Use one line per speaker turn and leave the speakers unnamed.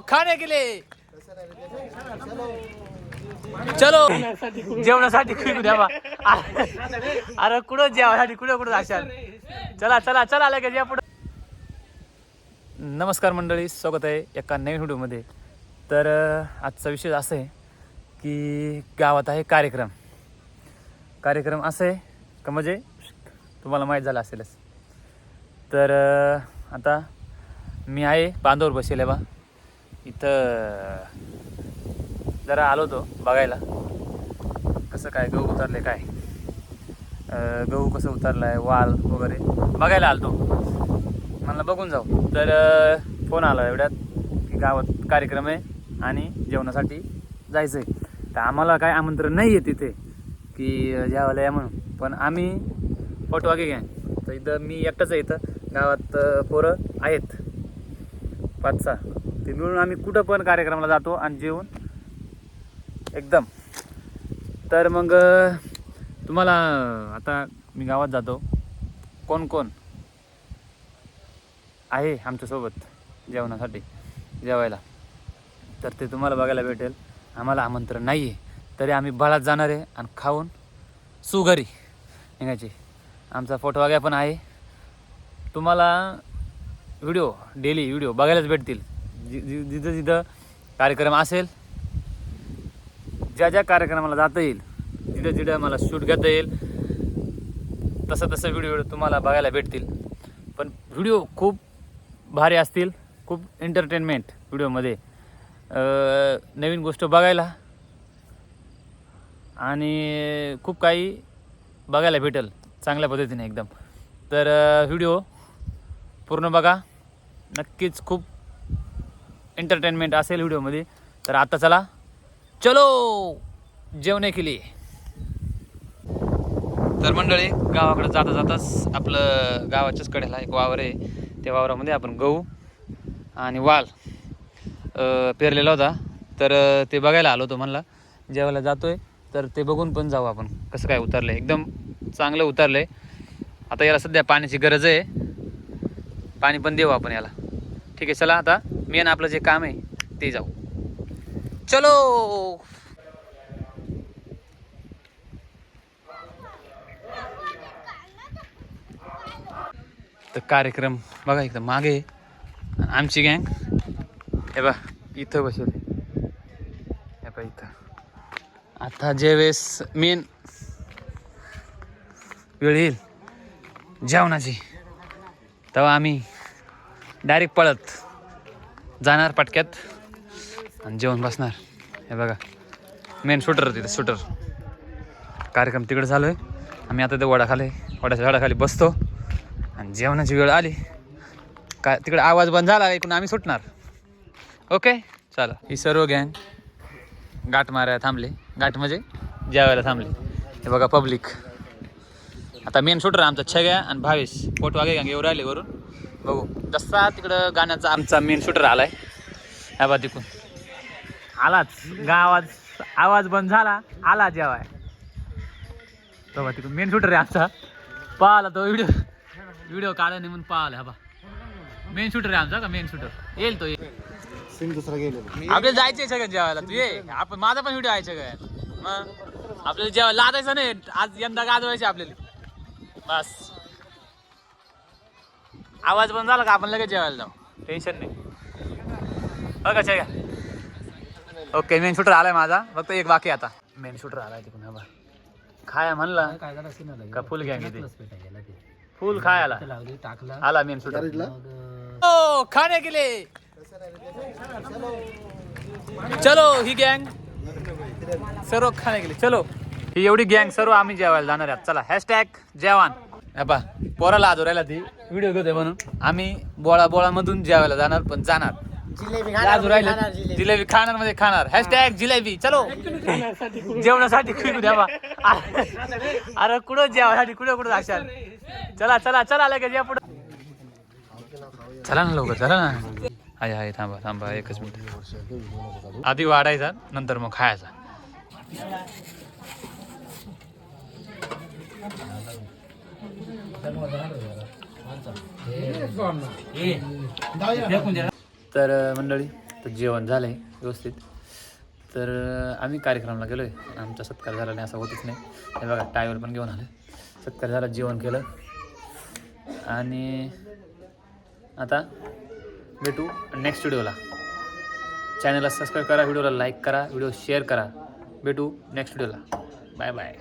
खाने के लिए चलो जेवणासाठी द्यावा. अरे कुठं जेवणासाठी कुठं असाल. चला चला चला लगेच या पुढे. नमस्कार मंडळी, स्वागत आहे एका नवीन व्हिडिओमध्ये. तर आजचा विषय असा आहे की गावात आहे कार्यक्रम असं आहे का म्हणजे तुम्हाला माहीत झालं असेलच. तर आता मी आहे बांधावर बसेल बा इथं. जरा आलो होतो बघायला कसं काय गहू उतरले, काय गहू कसं उतरलं आहे, वाल वगैरे बघायला आलो म्हणलं बघून जाऊ. तर फोन आला एवढ्यात की गावात कार्यक्रम आहे आणि जेवणासाठी जायचं आहे. तर आम्हाला काय आमंत्रण नाही आहे तिथे की जेवायला या म्हणून, पण आम्ही पटवागे घ्या. तर इथं मी एकटाच आहे. इथं गावात पोरं आहेत 5-6, ते मिळून आम्ही कुठं पण कार्यक्रमाला जातो आणि जेवून एकदम. तर मग तुम्हाला आता मी गावात जातो, कोण कोण आहे आमच्यासोबत जेवणासाठी जेवायला तर ते तुम्हाला बघायला भेटेल. आम्हाला आमंत्रण नाही आहे तरी आम्ही बळात जाणार आहे आणि खाऊन सुघरी निघायचे. आमचा फोटोवाग्या पण आहे. तुम्हाला डेली व्हिडिओ बघायलाच भेटतील. जिथं जिथं कार्यक्रम असेल, ज्या कार्यक्रमाला जाता येईल, जिथं मला शूट घेता येईल तसं व्हिडिओ तुम्हाला बघायला भेटतील. पण व्हिडिओ खूप भारी असतील, खूप एंटरटेनमेंट व्हिडिओमध्ये, नवीन गोष्ट बघायला आणि खूप काही बघायला भेटेल चांगल्या पद्धतीने एकदम. तर व्हिडिओ पूर्ण बघा, नक्कीच खूप एंटरटेनमेंट असेल व्हिडिओमध्ये. तर आता चला चलो जेवणे के लिए. तर मंडळी, गावाकडे जाताच आपलं गावाच्याच कडेला एक वावर आहे. त्या वावरामध्ये आपण गहू आणि वाल पेरलेला होता. तर ते बघायला आलो होतो. म्हणला जेवायला जातोय तर ते बघून पण जाऊ आपण कसं काय उतरलं. एकदम चांगलं उतरलं आहे. आता याला सध्या पाण्याची गरज आहे, पाणी पण देऊ आपण याला. ठीक आहे, चला आता मेन आपलं जे काम आहे ते जाऊ. चलो. तर कार्यक्रम बघा एकदम मागे आमची गँग हे बा इथं बसेल. हे बा इथं आता ज्यावेळेस मेन वेळ येईल जेवणाची तेव्हा आम्ही डायरेक्ट पळत जाणार पटक्यात आणि जेवण बसणार. हे बघा मेन शूटर तिथं शूटर. कार्यक्रम तिकडे चालू आहे. आम्ही आता ते वड्याच्या झाडाखाली बसतो आणि जेवणाची वेळ आली काय तिकडे आवाज बंद झाला पण आम्ही सुटणार. ओके चला. ही सर्व गँग गाठ मारायला थांबले. गाठ म्हणजे जेवायला थांबले. हे बघा पब्लिक. आता मेन शूटर आमचा छग्या आणि भावेश पोटवागे गँग येऊ राहिले वरून. बघू जसा तिकडं गाण्याचा आमचा मेन शूटर आलाय. ह्या बा तिकून आलाच गावात आवाज बंद झाला, आला जेवाय. बघा तिकडून मेन शूटर आहे आमचा. पाहिला तो व्हिडिओ काढा नाही म्हणून पाहिला. हा बा मेन शूटर आहे आमचा. का मेन शूटर येईल तो
दुसरा गेले.
आपल्याला जायचंय सगळ्यात जेवायला. तू ये, आपण माझा पण व्हिडिओ आहे सगळ्यात. मग आपल्याला जेवायला लादायचं नाही आज, यंदा गाजवायचे आपल्याला. बस आवाज बंद झाला का आपण लगेच जेवायला जाऊ, टेन्शन नाही. बघा का. ओके मेन शूटर आलाय माझा. फक्त एक बाकी आता. मेन शूटर आलाय तिकडून. हा बा खाया म्हणला का फुल गँग इथे. फुल खायला आला मेन शूटर. ओ खाने के लिए चलो. ही गँग सर्व खाने के लिए चलो. ही एवढी गँग सर्व आम्ही जेवायला जाणार आहात. चला हॅशटॅग जेवण. बा पोराला आजोरायला ती व्हिडिओ घेतोय म्हणून आम्ही बोळा मधून जेवायला जाणार. पण जाणार जिलेबी खाणार म्हणजे खाणार. हॅशटॅग जिलेबी चलो. जेवणासाठी द्यावा. अरे कुठं जेवणासाठी कुठं असाल. चला चला चला लगेच या पुढे. चला ना लवकर चला ना. आहे थांबा एकच मिनिट. आधी वाढायचा नंतर मग खायचा. तर मंडळी तर जेवण झालं आहे व्यवस्थित. तर आम्ही कार्यक्रमाला गेलो आहे. आमचा सत्कार झाला नाही असं होतच नाही. हे बघा टायवर पण घेऊन आलं. सत्कार झाला, जेवण केलं आणि आता भेटू नेक्स्ट व्हिडिओला. चॅनलला सबस्क्राईब करा, व्हिडिओला लाईक करा, व्हिडिओ शेअर करा. भेटू नेक्स्ट व्हिडिओला. Bye bye.